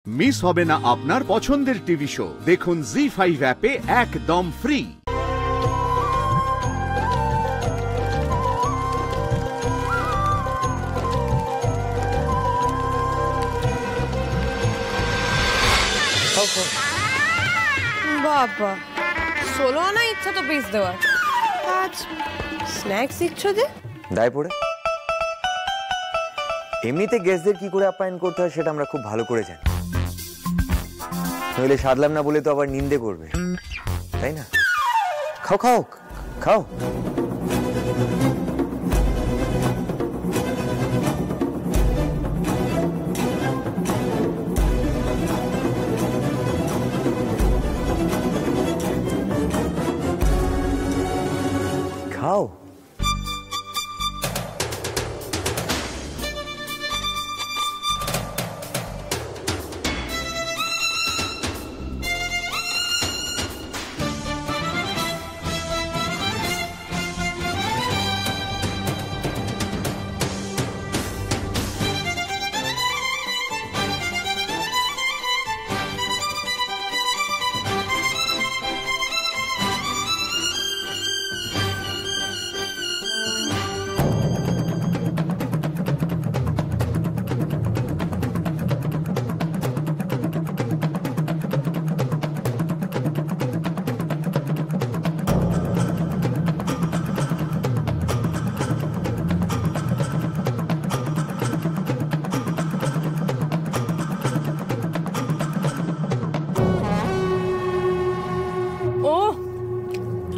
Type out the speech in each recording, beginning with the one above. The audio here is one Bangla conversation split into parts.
মিস হবে না আপনার পছন্দের টিভি শো। দেখুন জি5 অ্যাপে একদম ফ্রি। বাবা 16 আনা ইচ্ছা তো পিস দেওয়ার, আজ স্ন্যাক্স ইচ্ছা যে দায় পড়ে। এমনিতে গেস্টদের কি করে আপ্যায়ন করতে হয় সেটা আমরা খুব ভালো করে জানি, নইলে সারলাম না বলে তো আবার নিন্দে করবে, তাই না? খাও খাও খাও। খাও।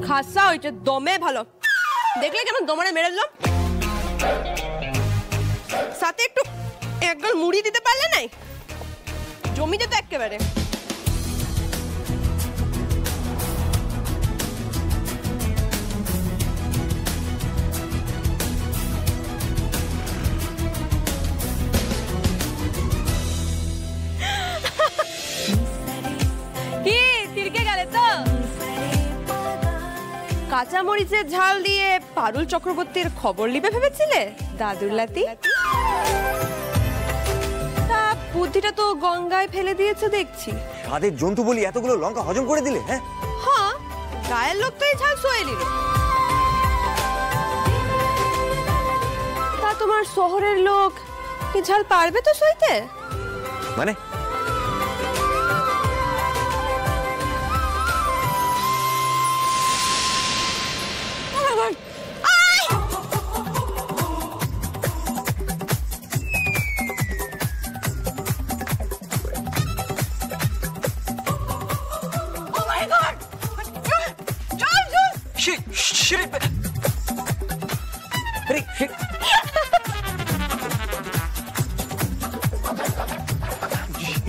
খাসা হয়েছে, দমে ভালো। দেখলে কেমন দমনে মেরে দিল, সাথে একটু একগাল মুড়ি দিতে পারলে নাই, জমি যেত একেবারে। কি তিরকে গেলে তো? কাঁচা মরিচের ঝাল দিয়ে পারুল চক্রবর্তীর খবর লিবে ভেবেছিলে দাদুর লাতি? তা বুদ্ধিটা তো গঙ্গায় ফেলে দিয়েছে দেখছি। স্বাদের জন্তু বলি এতগুলো লঙ্কা হজম করে দিলে? হ্যাঁ হ্যাঁ, গায়ের লোক তো এই ঝাল সয়ে নিল। তা তোমার শহরের লোক এই ঝাল পারবে তো সইতে? মানে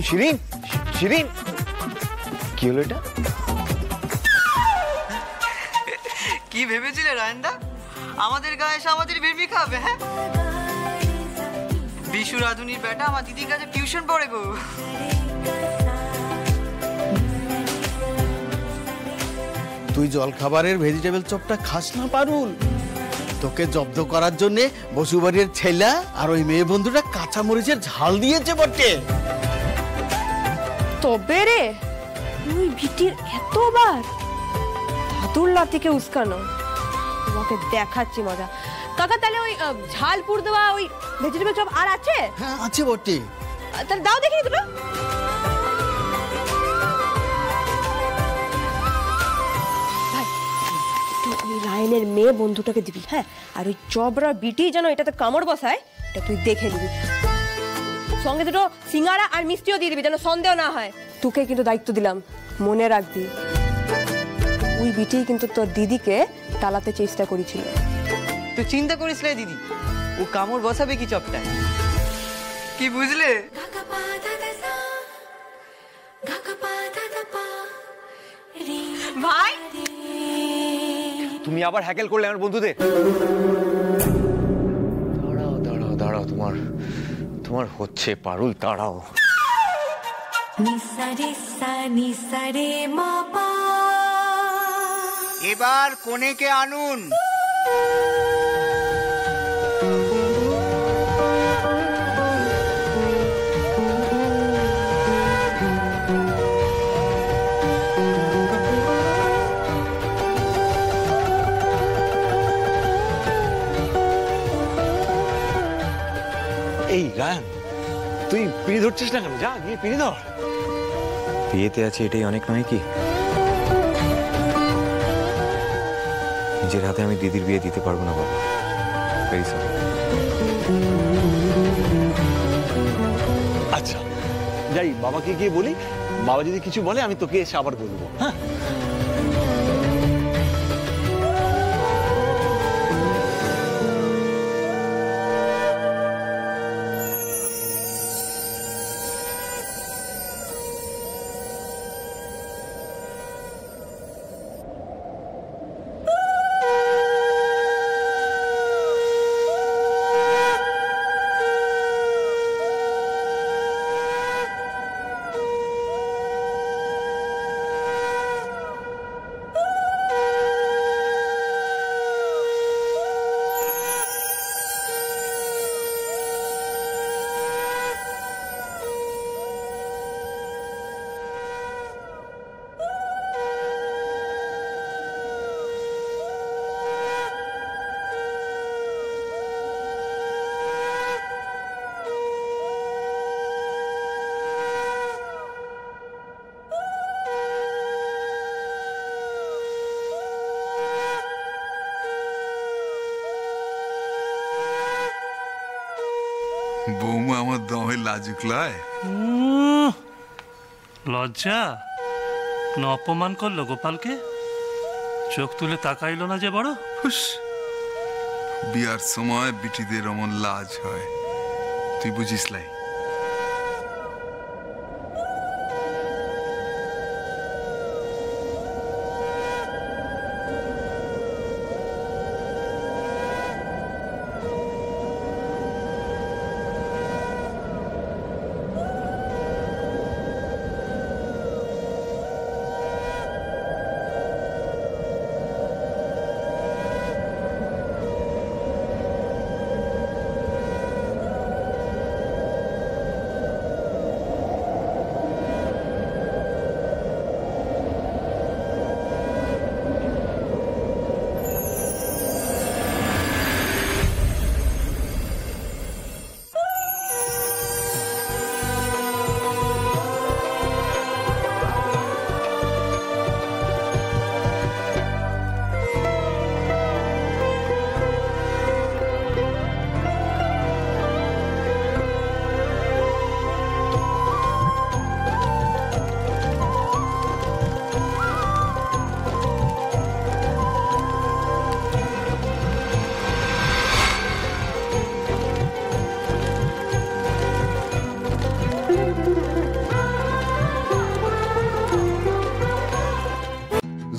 শিরিন, শিরিন কি হলো এটা? কি ভেবেছিলে রায়নদা আমাদের গায়ে এসে আমাদের বেবি খাবে? হ্যাঁ, বিশু রাধুনির বেটা আমার দিদির কাছে টিউশন পড়ে গো। তুই জলখাবারের ভেজিটেবল চপটা খাস না পারুল? তোকে জব্দ করার জন্য বসুবাড়ির ছেলা আর ওই মেয়ে বন্ধুটা কাঁচা মরিচের ঝাল দিয়েছে বটে। তবে রে তুই ভিটির এতবার দাদুর লাতিকে উস্কানো, তোমাকে দেখাচ্ছি মজা। কাকা তাহলে ওই ঝাল পুর দেওয়া ওই ভেজিটেবল চপ আর আছে? হ্যাঁ আছে বটে। তাহলে দাও দেখি দুটো। ভাই তুই রায়নের মেয়ে বন্ধুটাকে দিবি, হ্যাঁ, আর ওই চবরা বিটি যেন এটাতে কামড় বসায় এটা তুই দেখে নিবি। সঙ্গে দুটো সিঙ্গারা আর মিষ্টিও দিয়ে দিবি যেন সন্দেহ না হয়। তোকে কিন্তু দায়িত্ব দিলাম, মনে রাখবি। ওই বিটি কিন্তু তোর দিদিকে তালাতে চেষ্টা করেছিল। তুই চিন্তা করিস রে দিদি, ও কামড় বসাবে কি চপটায়, কি বুঝলে? ভাই তুমি আবার হ্যাকেল করলে আমার বন্ধুদের? দাঁড়াও দাঁড়াও দাঁড়াও, তোমার তোমার হচ্ছে পারুল, দাঁড়াও। এবার কনেকে আনুন। ধরছিস না কেন? যা গিয়ে পিড়ি ধর। বিয়েতে আছে এটাই অনেক নয় কি? নিজের হাতে আমি দিদির বিয়ে দিতে পারবো না বাবা, ভেরি সরি। আচ্ছা যাই, বাবাকে গিয়ে বলি, বাবা যদি কিছু বলে আমি তোকে এসে আবার বলবো। হ্যাঁ বৌমা আমার দমে লাজুক লয়। লজ্জা না অপমান করলো গোপালকে? চোখ তুলে তাকাইলো না যে বড়? বিয়ার সময় বিটিদের অমন লাজ হয়, তুই বুঝিস লাই।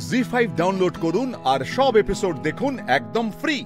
জি5 ডাউনলোড করুন আর সব এপিসোড দেখুন একদম ফ্রি।